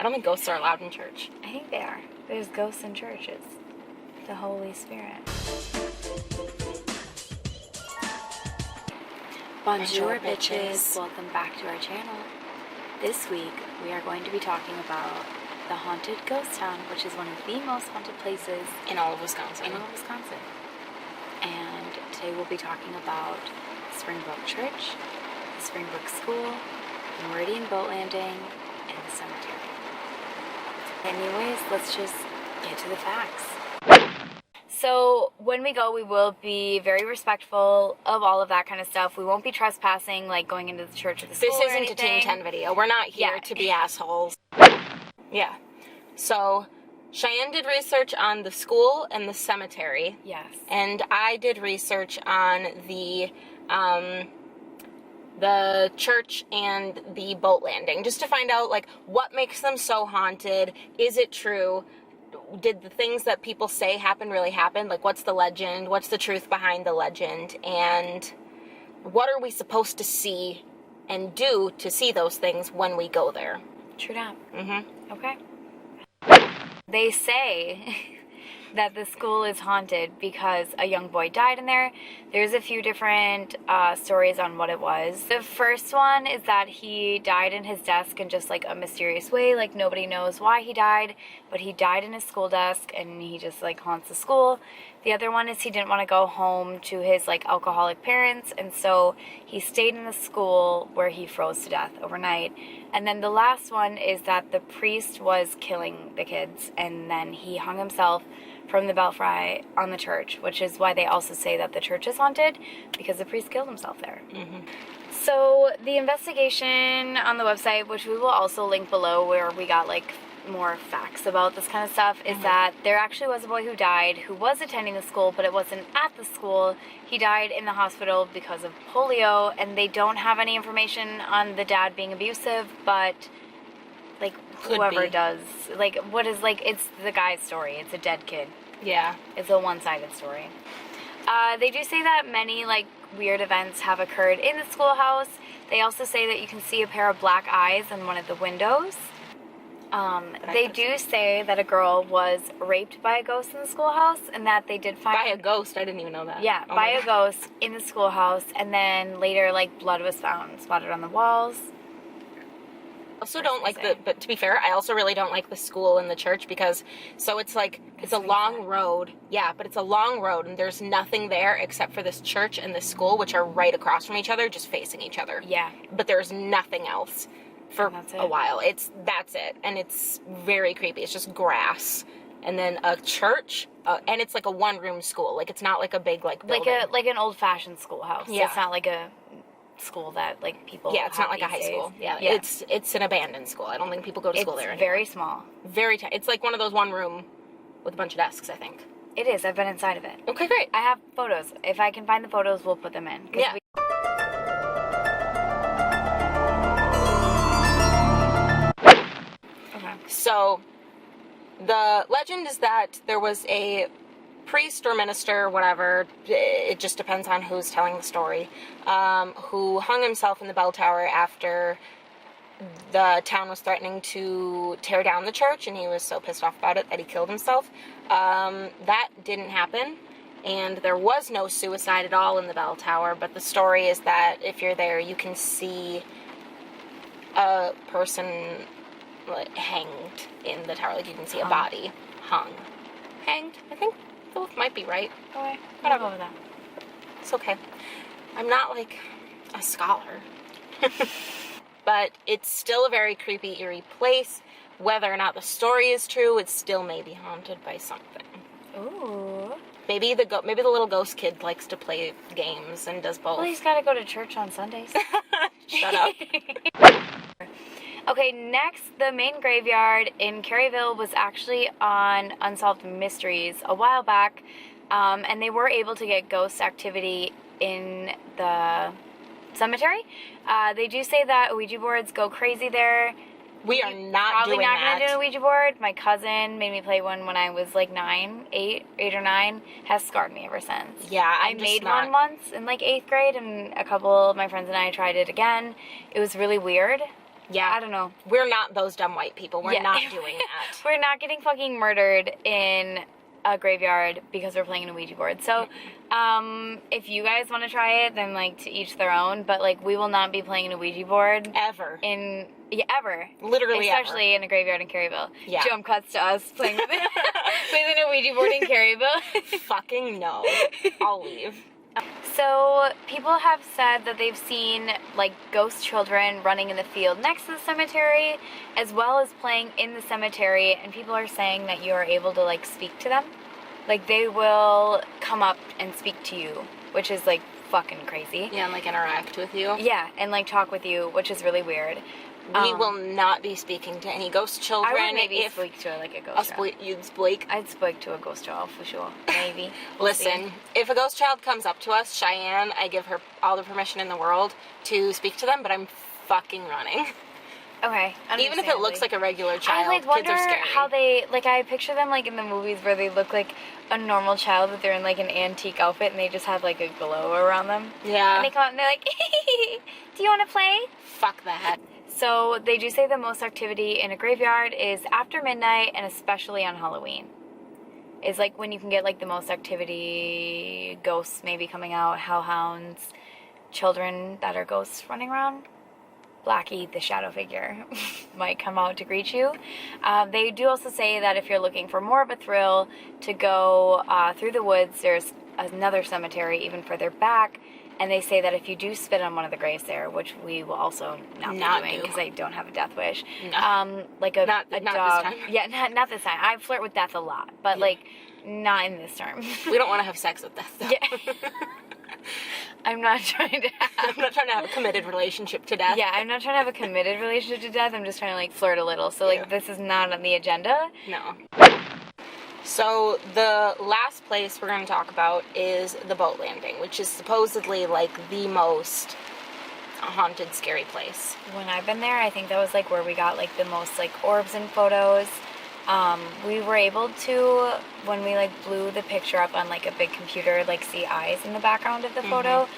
I don't think ghosts are allowed in church. I think they are. There's ghosts in churches. The Holy Spirit. Bonjour, bitches. Welcome back to our channel. This week, we are going to be talking about the haunted ghost town, which is one of the most haunted places In all of Wisconsin. And today we'll be talking about Springbrook Church, the Springbrook School, the Meridian Boat Landing, and the cemetery. Anyways, let's just get to the facts. So when we go, we will be very respectful of all of that kind of stuff. We won't be trespassing, like going into the church or the school. This isn't a Team 10 video. We're not here to be assholes. Yeah. So Cheyenne did research on the school and the cemetery. Yes. And I did research on the church and the boat landing, just to find out, like, what makes them so haunted. Is it true? Did the things that people say really happen? Like, what's the legend? What's the truth behind the legend? And what are we supposed to see and do to see those things when we go there? True that. Mm-hmm. Okay. They say that the school is haunted because a young boy died in there. There's a few different stories on what it was. The first one is that he died in his desk in just like a mysterious way. Like, nobody knows why he died, but he died in his school desk and he just like haunts the school. The other one is he didn't want to go home to his like alcoholic parents, and so he stayed in the school where he froze to death overnight. And then the last one is that the priest was killing the kids, and then he hung himself from the belfry on the church, which is why they also say that the church is haunted, because the priest killed himself there. Mm-hmm. So the investigation on the website, which we will also link below, where we got like more facts about this kind of stuff, is that there actually was a boy who died who was attending the school, but it wasn't at the school. He died in the hospital because of polio, and they don't have any information on the dad being abusive, but like whoever does, like, what is, like, it's the guy's story. It's a dead kid. Yeah. It's a one-sided story. They do say that many like weird events have occurred in the schoolhouse. They also say that you can see a pair of black eyes in one of the windows. They do say that a girl was raped by a ghost in the schoolhouse, and that they did find... By a ghost? I didn't even know that. Yeah, by a ghost in the schoolhouse, and then later, like, blood was found spotted on the walls. I also don't like but to be fair, I also really don't like the school and the church, because, so it's like, it's a long road. Yeah, but it's a long road, and there's nothing there except for this church and this school, which are right across from each other, just facing each other. Yeah. But there's nothing else for a while. That's it. And it's very creepy. It's just grass. And then a church, and it's like a one-room school. Like, it's not like a big, like, building. Like an old-fashioned schoolhouse. Yeah. It's not like a school that, like, people it's not like a high school. Yeah. It's an abandoned school. I don't think people go to school there anymore. It's very small. Very tiny. It's like one of those one-room with a bunch of desks, I think. It is. I've been inside of it. Okay, great. I have photos. If I can find the photos, we'll put them in. Yeah. So, the legend is that there was a priest or minister, whatever, it just depends on who's telling the story, who hung himself in the bell tower after the town was threatening to tear down the church, and he was so pissed off about it that he killed himself. That didn't happen, and there was no suicide at all in the bell tower, but the story is that if you're there, you can see a person hanged in the tower. Like, you can see a body hung. Hanged? I think both might be right. Okay. Whatever with that. It's okay. I'm not, like, a scholar. But it's still a very creepy, eerie place. Whether or not the story is true, it still may be haunted by something. Ooh. Maybe the little ghost kid likes to play games and does both. Well, he's got to go to church on Sundays. Shut up. Okay, next, the main graveyard in Caryville was actually on Unsolved Mysteries a while back, and they were able to get ghost activity in the cemetery. They do say that Ouija boards go crazy there. We are not probably doing not that. going to do a Ouija board. My cousin made me play one when I was like 8 or 9. Has scarred me ever since. Yeah, I made one once in like 8th grade, and a couple of my friends and I tried it again. It was really weird. Yeah. I don't know. We're not those dumb white people. We're Yeah. not doing that. We're not getting fucking murdered in a graveyard because we're playing a Ouija board. So, if you guys want to try it, then, like, to each their own. But, like, we will not be playing a Ouija board. Ever. Ever. Literally Especially in a graveyard in Caryville. Yeah. Jump cuts to us playing with a Ouija board in Caryville. Fucking no. I'll leave. So, people have said that they've seen, like, ghost children running in the field next to the cemetery, as well as playing in the cemetery, and people are saying that you are able to, like, speak to them. Like, they will come up and speak to you, which is, like, fucking crazy. Yeah, and, like, interact with you. Yeah, and, like, talk with you, which is really weird. We will not be speaking to any ghost children. I would maybe speak to, like, a ghost child. You'd speak? I'd speak to a ghost child, for sure. Maybe. Listen, if a ghost child comes up to us, Cheyenne, I give her all the permission in the world to speak to them, but I'm fucking running. Okay. Even if it looks like a regular child, I, like, wonder kids are scary. how they, like, I picture them, like, in the movies where they look like a normal child, but they're in, like, an antique outfit, and they just have, like, a glow around them. Yeah. And they come out and they're like, do you want to play? Fuck that. So, they do say the most activity in a graveyard is after midnight, and especially on Halloween. Is, like, when you can get, like, the most activity, ghosts maybe coming out, hellhounds, children that are ghosts running around. Blackie, the shadow figure, might come out to greet you. They do also say that if you're looking for more of a thrill, to go through the woods, there's another cemetery even further back, and they say that if you do spit on one of the graves there, which we will also not be doing because I don't have a death wish, no. like a not dog. This time. Yeah, not this time. I flirt with death a lot, but like not in this term. We don't want to have sex with death, though. Yeah. I'm not trying to have a committed relationship to death. Yeah, I'm not trying to have a committed relationship to death. I'm just trying to, like, flirt a little. So, like, this is not on the agenda. No. So, the last place we're going to talk about is the boat landing, which is supposedly, like, the most haunted, scary place. When I've been there, I think that was, like, where we got, like, the most, like, orbs and photos. We were able to, when we, like, blew the picture up on, like, a big computer, like, see eyes in the background of the photo.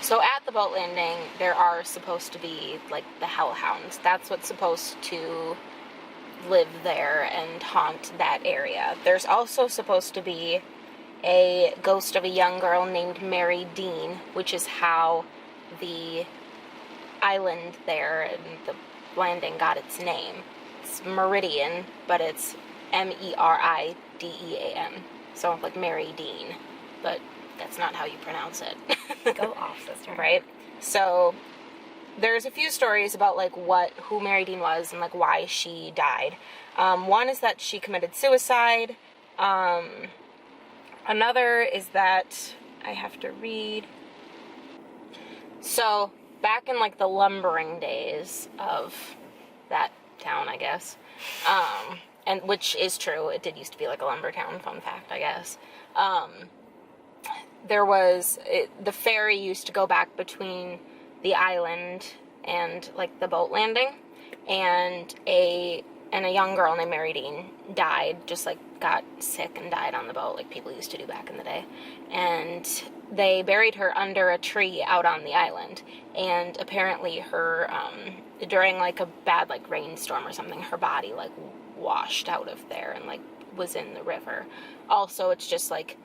So at the boat landing, there are supposed to be, like, the hellhounds. That's what's supposed to live there and haunt that area. There's also supposed to be a ghost of a young girl named Mary Dean, which is how the island there and the landing got its name. It's Meridian, but it's Meridean. So, like, Mary Dean. But that's not how you pronounce it. Go off, sister. Right? So, there's a few stories about, like, who Mary Dean was and, like, why she died. One is that she committed suicide. Another is that, I have to read. So, back in, like, the lumbering days of that town, I guess, and which is true, it did used to be, like, a lumber town, fun fact, I guess. The ferry used to go back between the island and, like, the boat landing, and a young girl named Mary Dean died, just, like, got sick and died on the boat, like people used to do back in the day, and they buried her under a tree out on the island, and apparently her, during, like, a bad, like, rainstorm or something, her body, like, washed out of there and, like, was in the river. Also, it's just, like,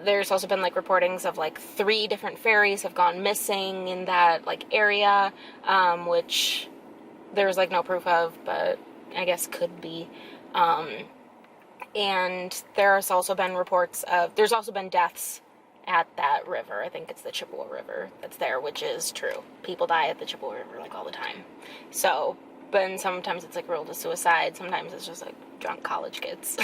there's also been, like, reportings of, like, 3 different ferries have gone missing in that, like, area, which there's, like, no proof of, but I guess could be. And there's also been there's also been deaths at that river. I think it's the Chippewa River that's there, which is true. People die at the Chippewa River, like, all the time. So, but sometimes it's, like, ruled as suicide, sometimes it's just, like, drunk college kids.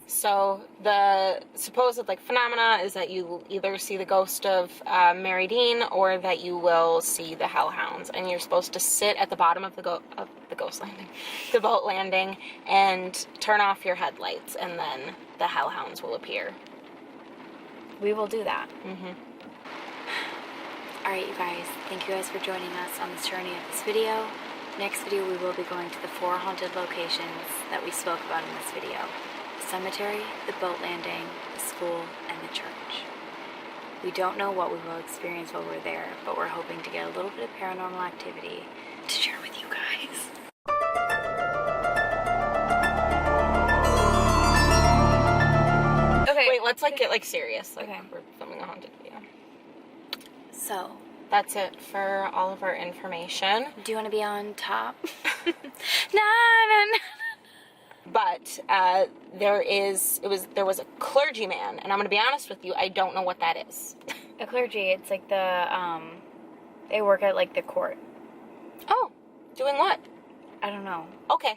So, the supposed, like, phenomena is that you either see the ghost of Mary Dean or that you will see the hellhounds. And you're supposed to sit at the bottom of the boat landing, and turn off your headlights, and then the hellhounds will appear. We will do that. Alright, you guys, thank you guys for joining us on this journey of this video. Next video, we will be going to the 4 haunted locations that we spoke about in this video. The cemetery, the boat landing, the school, and the church. We don't know what we will experience while we're there, but we're hoping to get a little bit of paranormal activity to share with you guys. Okay. Wait, let's like get like serious. Like Okay. we're filming a haunted video. So, That's it for all of our information. do you want to be on top? No. But there was a clergyman, and I'm gonna be honest with you, I don't know what that is. A clergy, it's like they work at like the court. Oh, doing what? I don't know. Okay.